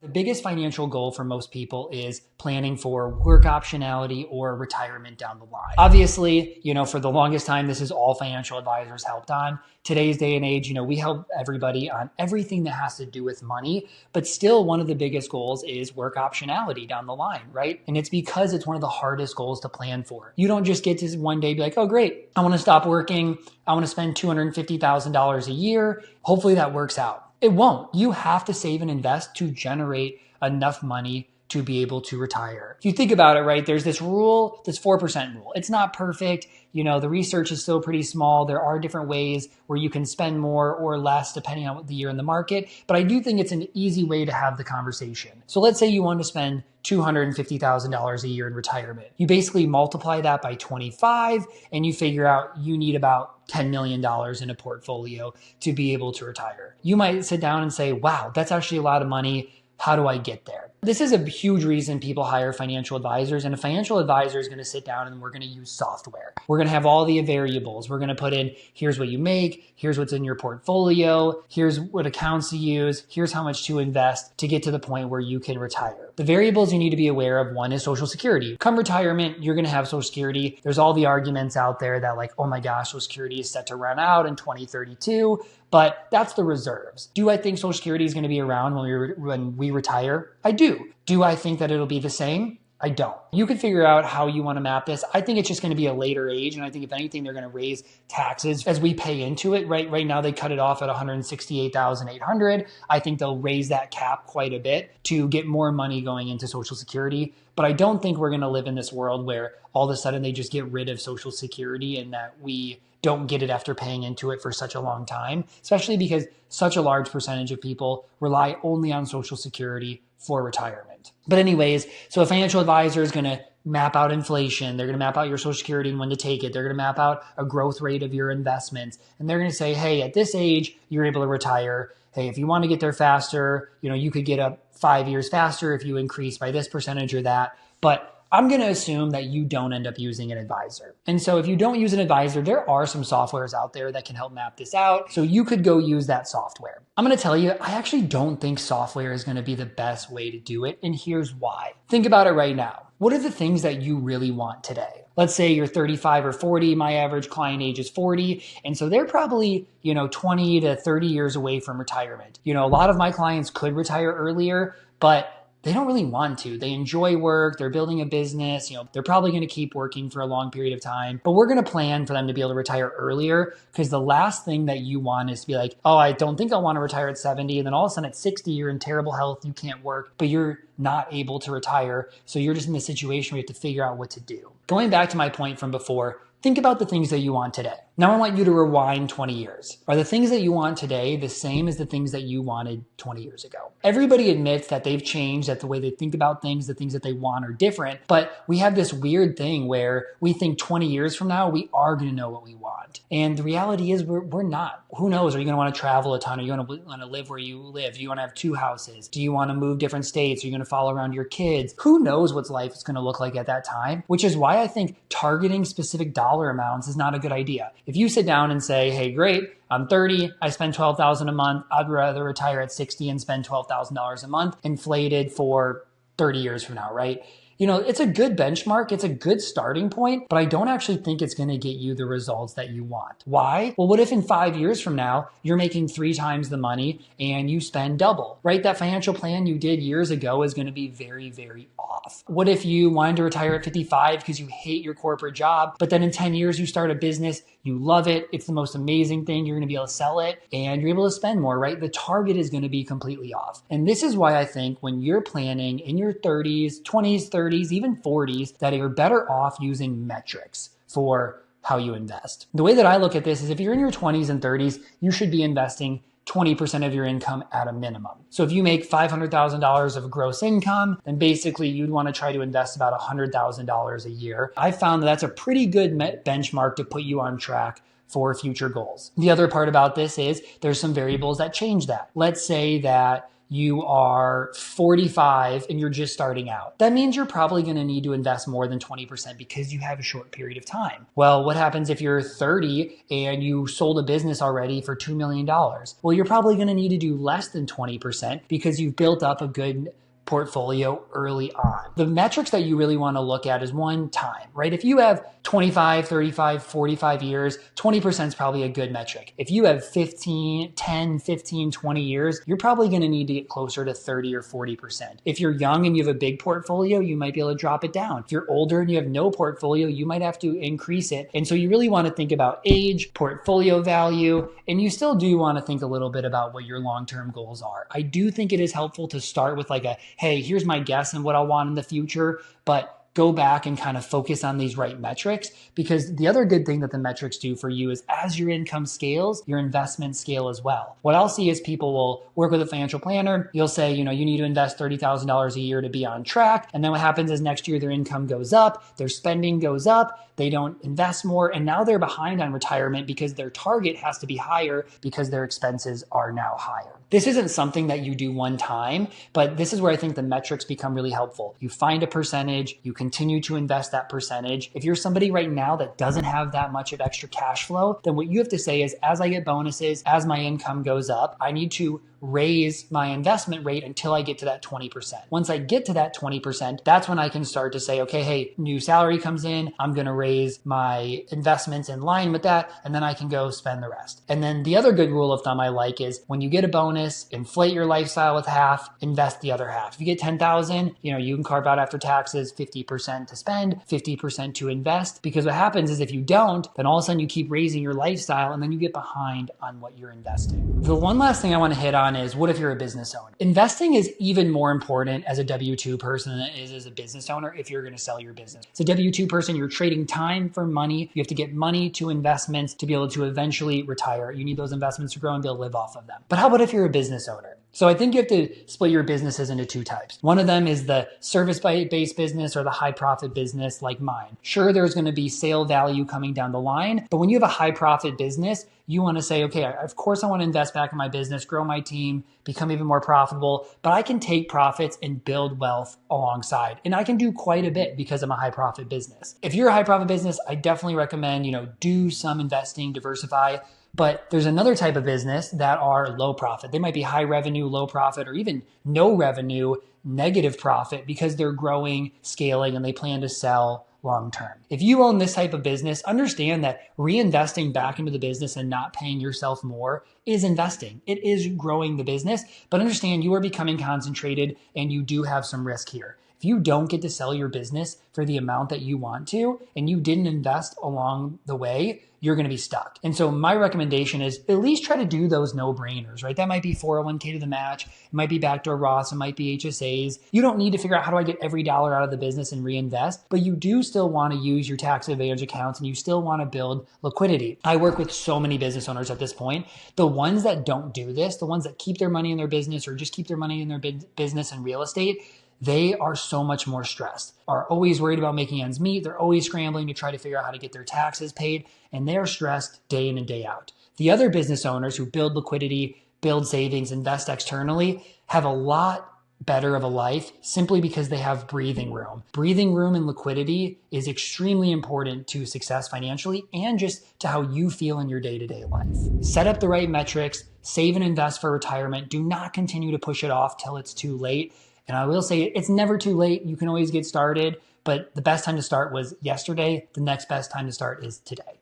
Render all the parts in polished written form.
The biggest financial goal for most people is planning for work optionality or retirement down the line. Obviously, for the longest time, this is all financial advisors helped on. Today's day and age, we help everybody on everything that has to do with money, but still one of the biggest goals is work optionality down the line, right? And it's because it's one of the hardest goals to plan for. You don't just get to one day be like, oh, great, I want to stop working. I want to spend $250,000 a year. Hopefully that works out. It won't. You have to save and invest to generate enough money to be able to retire. If you think about it, right, there's this rule, this 4% rule. It's not perfect. The research is still pretty small. There are different ways where you can spend more or less depending on the year in the market. But I do think it's an easy way to have the conversation. So let's say you want to spend $250,000 a year in retirement. You basically multiply that by 25 and you figure out you need about $10 million in a portfolio to be able to retire. You might sit down and say, wow, that's actually a lot of money. How do I get there? This is a huge reason people hire financial advisors, and a financial advisor is going to sit down and we're going to use software. We're going to have all the variables. We're going to put in, here's what you make, here's what's in your portfolio, here's what accounts to use, here's how much to invest to get to the point where you can retire. The variables you need to be aware of, one is Social Security. Come retirement, you're going to have Social Security. There's all the arguments out there that like, oh my gosh, Social Security is set to run out in 2032. But that's the reserves. Do I think Social Security is going to be around when we retire? I do. Do I think that it'll be the same? I don't. You can figure out how you want to map this. I think it's just going to be a later age. And I think if anything, they're going to raise taxes as we pay into it. Right now, they cut it off at $168,800. I think they'll raise that cap quite a bit to get more money going into Social Security. But I don't think we're going to live in this world where all of a sudden they just get rid of Social Security and that we don't get it after paying into it for such a long time, especially because such a large percentage of people rely only on Social Security for retirement. But anyways, so a financial advisor is going to map out inflation. They're going to map out your Social Security and when to take it. They're going to map out a growth rate of your investments. And they're going to say, hey, at this age, you're able to retire. Hey, if you want to get there faster, you could get up 5 years faster if you increase by this percentage or that. But I'm going to assume that you don't end up using an advisor. And so if you don't use an advisor, there are some softwares out there that can help map this out. So you could go use that software. I'm going to tell you, I actually don't think software is going to be the best way to do it. And here's why. Think about it right now. What are the things that you really want today? Let's say you're 35 or 40. My average client age is 40. And so they're probably, 20 to 30 years away from retirement. A lot of my clients could retire earlier, but they don't really want to. They enjoy work. They're building a business. They're probably going to keep working for a long period of time, but we're going to plan for them to be able to retire earlier, because the last thing that you want is to be like, oh, I don't think I want to retire at 70. And then all of a sudden at 60, you're in terrible health. You can't work, but you're not able to retire. So you're just in this situation where you have to figure out what to do. Going back to my point from before, think about the things that you want today. Now I want you to rewind 20 years. Are the things that you want today the same as the things that you wanted 20 years ago? Everybody admits that they've changed, that the way they think about things, the things that they want are different. But we have this weird thing where we think 20 years from now, we are going to know what we want. And the reality is we're not. Who knows? Are you going to want to travel a ton? Are you going to want to live where you live? Do you want to have 2 houses? Do you want to move different states? Are you going to follow around your kids? Who knows what life is going to look like at that time? Which is why I think targeting specific dollar amounts is not a good idea. If you sit down and say, hey, great, I'm 30, I spend $12,000 a month. I'd rather retire at 60 and spend $12,000 a month inflated for 30 years from now, right? It's a good benchmark. It's a good starting point, but I don't actually think it's going to get you the results that you want. Why? Well, what if in 5 years from now, you're making 3 times the money and you spend double, right? That financial plan you did years ago is going to be very, very off. What if you wanted to retire at 55 because you hate your corporate job, but then in 10 years, you start a business, you love it, it's the most amazing thing, you're going to be able to sell it, and you're able to spend more, right? The target is going to be completely off. And this is why I think when you're planning in your 30s, 20s, 30s, even 40s, that you're better off using metrics for how you invest. The way that I look at this is if you're in your 20s and 30s, you should be investing 20% of your income at a minimum. So if you make $500,000 of gross income, then basically you'd want to try to invest about $100,000 a year. I found that that's a pretty good benchmark to put you on track for future goals. The other part about this is there's some variables that change that. Let's say that you are 45 and you're just starting out. That means you're probably going to need to invest more than 20% because you have a short period of time. Well, what happens if you're 30 and you sold a business already for $2 million? Well, you're probably going to need to do less than 20% because you've built up a good portfolio early on. The metrics that you really want to look at is one, time, right? If you have 25, 35, 45 years, 20% is probably a good metric. If you have 10, 15, 20 years, you're probably going to need to get closer to 30 or 40%. If you're young and you have a big portfolio, you might be able to drop it down. If you're older and you have no portfolio, you might have to increase it. And so you really want to think about age, portfolio value, and you still do want to think a little bit about what your long-term goals are. I do think it is helpful to start with like a, hey, here's my guess and what I want in the future, but go back and kind of focus on these right metrics, because the other good thing that the metrics do for you is as your income scales, your investments scale as well. What I'll see is people will work with a financial planner. You'll say, you need to invest $30,000 a year to be on track. And then what happens is next year their income goes up, their spending goes up, they don't invest more, and now they're behind on retirement because their target has to be higher because their expenses are now higher. This isn't something that you do one time, but this is where I think the metrics become really helpful. You find a percentage, you continue to invest that percentage. If you're somebody right now that doesn't have that much of extra cash flow, then what you have to say is, as I get bonuses, as my income goes up, I need to raise my investment rate until I get to that 20%. Once I get to that 20%, that's when I can start to say, okay, hey, new salary comes in, I'm going to raise my investments in line with that, and then I can go spend the rest. And then the other good rule of thumb I like is when you get a bonus, inflate your lifestyle with half, invest the other half. If you get 10,000, you can carve out after taxes 50% to spend, 50% to invest, because what happens is if you don't, then all of a sudden you keep raising your lifestyle and then you get behind on what you're investing. The one last thing I want to hit on is, what if you're a business owner? Investing is even more important as a W-2 person than it is as a business owner if you're going to sell your business. As a W-2 person, you're trading time for money. You have to get money to investments to be able to eventually retire. You need those investments to grow and be able to live off of them. But how about if you're a business owner? So I think you have to split your businesses into two types. One of them is the service-based business or the high-profit business like mine. Sure, there's going to be sale value coming down the line, but when you have a high-profit business, you want to say, okay, of course I want to invest back in my business, grow my team, become even more profitable, but I can take profits and build wealth alongside. And I can do quite a bit because I'm a high-profit business. If you're a high-profit business, I definitely recommend, do some investing, diversify. But there's another type of business that are low profit. They might be high revenue, low profit, or even no revenue, negative profit because they're growing, scaling, and they plan to sell long term. If you own this type of business, understand that reinvesting back into the business and not paying yourself more is investing. It is growing the business, but understand you are becoming concentrated and you do have some risk here. If you don't get to sell your business for the amount that you want to, and you didn't invest along the way, you're going to be stuck. And so my recommendation is at least try to do those no-brainers, right? That might be 401k to the match. It might be backdoor Roths. It might be HSAs. You don't need to figure out how do I get every dollar out of the business and reinvest, but you do still want to use your tax advantage accounts and you still want to build liquidity. I work with so many business owners at this point. The ones that don't do this, the ones that keep their money in their business or just keep their money in their business and real estate, they are so much more stressed, are always worried about making ends meet. They're always scrambling to try to figure out how to get their taxes paid, and they're stressed day in and day out. The other business owners who build liquidity, build savings, invest externally, have a lot better of a life simply because they have breathing room. Breathing room and liquidity is extremely important to success financially and just to how you feel in your day-to-day life. Set up the right metrics, save and invest for retirement. Do not continue to push it off till it's too late. And I will say it's never too late. You can always get started, but the best time to start was yesterday. The next best time to start is today.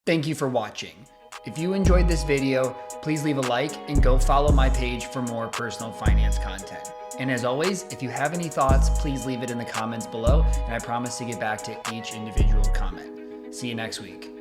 Thank you for watching. If you enjoyed this video, please leave a like and go follow my page for more personal finance content. And as always, if you have any thoughts, please leave it in the comments below, and I promise to get back to each individual comment. See you next week.